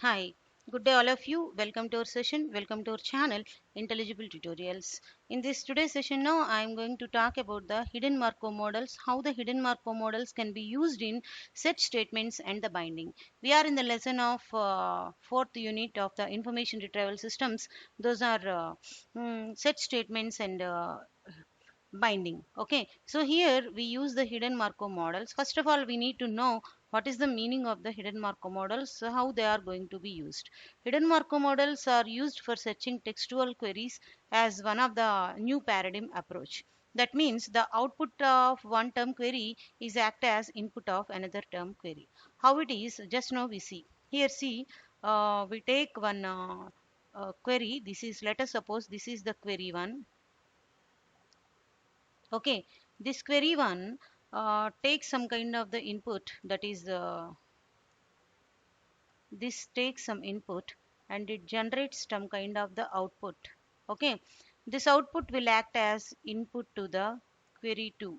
Hi, good day all of you. Welcome to our session. Welcome to our channel Intelligible Tutorials. In this today's session now I am going to talk about the hidden Markov models, how the hidden Markov models can be used in set statements and the binding. We are in the lesson of fourth unit of the information retrieval systems. Those are set statements and binding. Okay, so here we use the hidden Markov models. First of all, we need to know what is the meaning of the hidden Markov models, so how they are going to be used. Hidden Markov models are used for searching textual queries as one of the new paradigm approach. That means the output of one term query is act as input of another term query. How it is, just now we see. Here see, we take one query. This is, let us suppose this is the query one. Okay, this query one takes some kind of the input, that is this takes some input and it generates some kind of the output. Okay, this output will act as input to the query 2.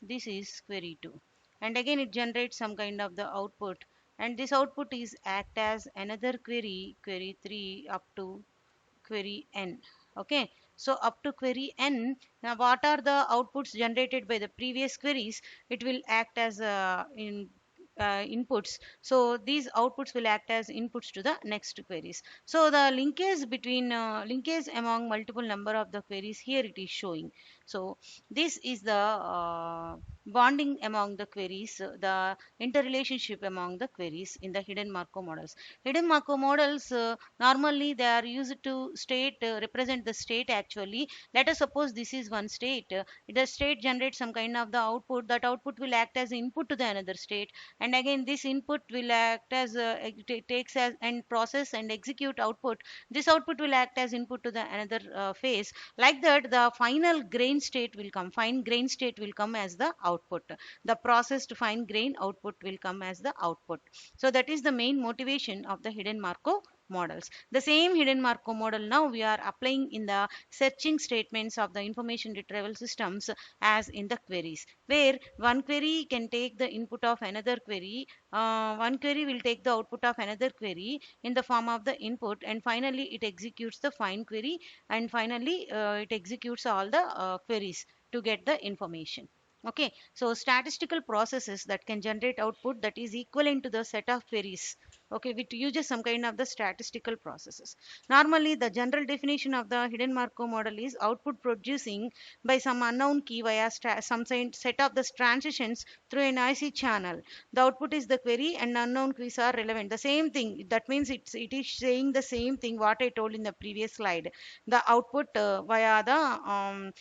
This is query 2, and again it generates some kind of the output, and this output is act as another query 3 up to query n. Okay, so up to query n, now what are the outputs generated by the previous queries? It will act as inputs. So these outputs will act as inputs to the next queries. So the linkage among multiple number of the queries, here it is showing. So this is the bonding among the queries, the interrelationship among the queries in the hidden Markov models. Hidden Markov models, normally they are used to represent the state. Actually, let us suppose this is one state. The state generates some kind of the output. That output will act as input to the another state, and again this input will act as takes as and process and execute output. This output will act as input to the another phase. Like that, the final grain state will come. Fine grain state will come as the output. The processed fine grain output will come as the output. So that is the main motivation of the hidden Markov models. The same hidden Markov model now we are applying in the searching statements of the information retrieval systems as in the queries, where one query can take the input of another query. One query will take the output of another query in the form of the input, and finally it executes the fine query, and finally it executes all the queries to get the information. Okay, so statistical processes that can generate output that is equivalent to the set of queries. Okay, which uses some kind of the statistical processes. Normally the general definition of the hidden Markov model is output producing by some unknown key via set of the transitions through a noisy channel. The output is the query and unknown keys are relevant. The same thing, that means it is saying the same thing what I told in the previous slide. The output via the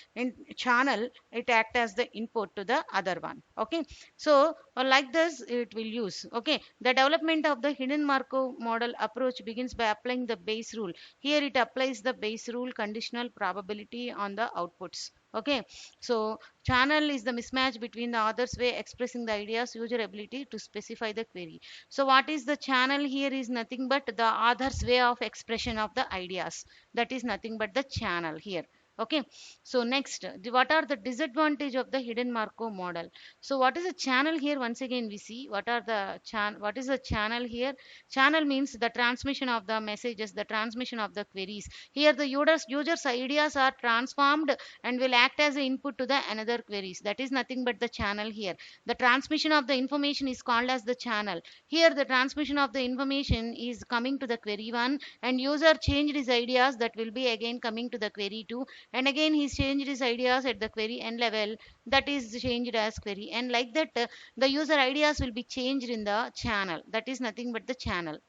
channel, it act as the input to the other one. Okay, so like this it will use. Okay, the development of the hidden Markov model approach begins by applying the Bayes rule. Here it applies the Bayes rule conditional probability on the outputs. Okay, so channel is the mismatch between the author's way expressing the ideas user ability to specify the query. So what is the channel here is nothing but the author's way of expression of the ideas. That is nothing but the channel here. Okay, so next, what are the disadvantage of the hidden Markov model? So what is a channel here? Once again we see what is the channel here. Channel means the transmission of the messages, the transmission of the queries. Here the users ideas are transformed and will act as an input to the another queries. That is nothing but the channel here. The transmission of the information is called as the channel. Here the transmission of the information is coming to the query 1, and user changed his ideas, that will be again coming to the query 2, and again he's changed his ideas at the query n level, that is changed as query, and like that the user ideas will be changed in the channel. That is nothing but the channel.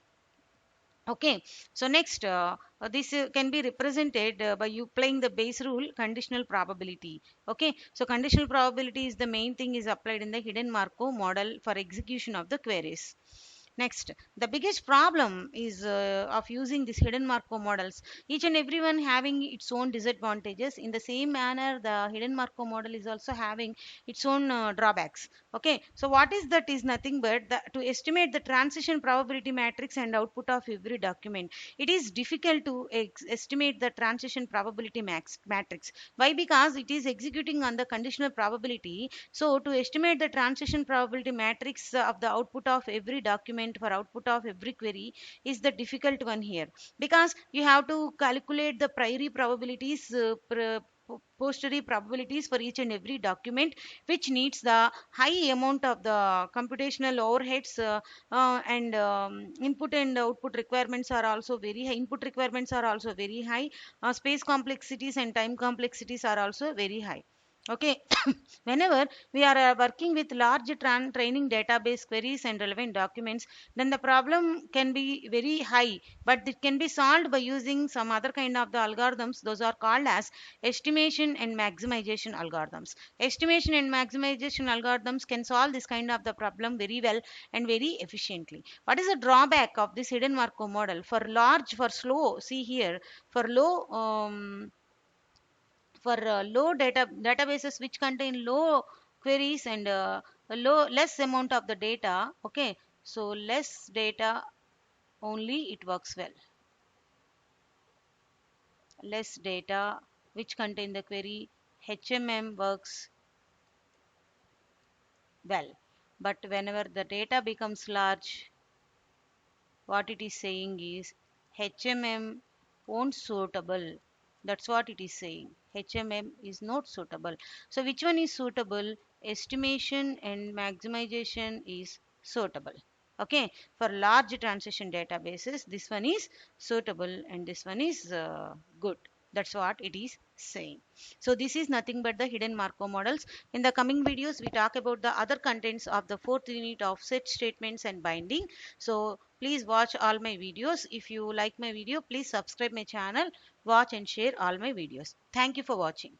Okay, so next, this can be represented by you playing the Bayes rule conditional probability. Okay, so conditional probability is the main thing is applied in the hidden Markov model for execution of the queries. Next, the biggest problem is of using these hidden Markov models. Each and everyone having its own disadvantages. In the same manner, the hidden Markov model is also having its own drawbacks. Okay, so what is that is nothing but to estimate the transition probability matrix and output of every document. It is difficult to estimate the transition probability matrix. Why? Because it is executing on the conditional probability. So to estimate the transition probability matrix of the output of every document document for output of every query is the difficult one here, because you have to calculate the priori probabilities, posteriori probabilities for each and every document, which needs the high amount of the computational overheads, and input and output requirements are also very high. Input requirements are also very high. Space complexities and time complexities are also very high. Okay. Whenever we are working with large training database queries and relevant documents, then the problem can be very high, but it can be solved by using some other kind of the algorithms. Those are called as estimation and maximization algorithms. Estimation and maximization algorithms can solve this kind of the problem very well and very efficiently. What is the drawback of this hidden Markov model? For slow, see here, for low databases which contain low queries and less amount of the data. Okay, so less data only it works well. Less data which contain the query, HMM works well. But whenever the data becomes large, what it is saying is HMM won't suitable. That's what it is saying. HMM is not suitable. So which one is suitable? Estimation and maximization is suitable. Okay, for large transition databases, this one is suitable and this one is good. That's what it is saying. So this is nothing but the hidden Markov models. In the coming videos, we talk about the other contents of the fourth unit of set statements and binding. So please watch all my videos. If you like my video, please subscribe my channel, watch and share all my videos. Thank you for watching.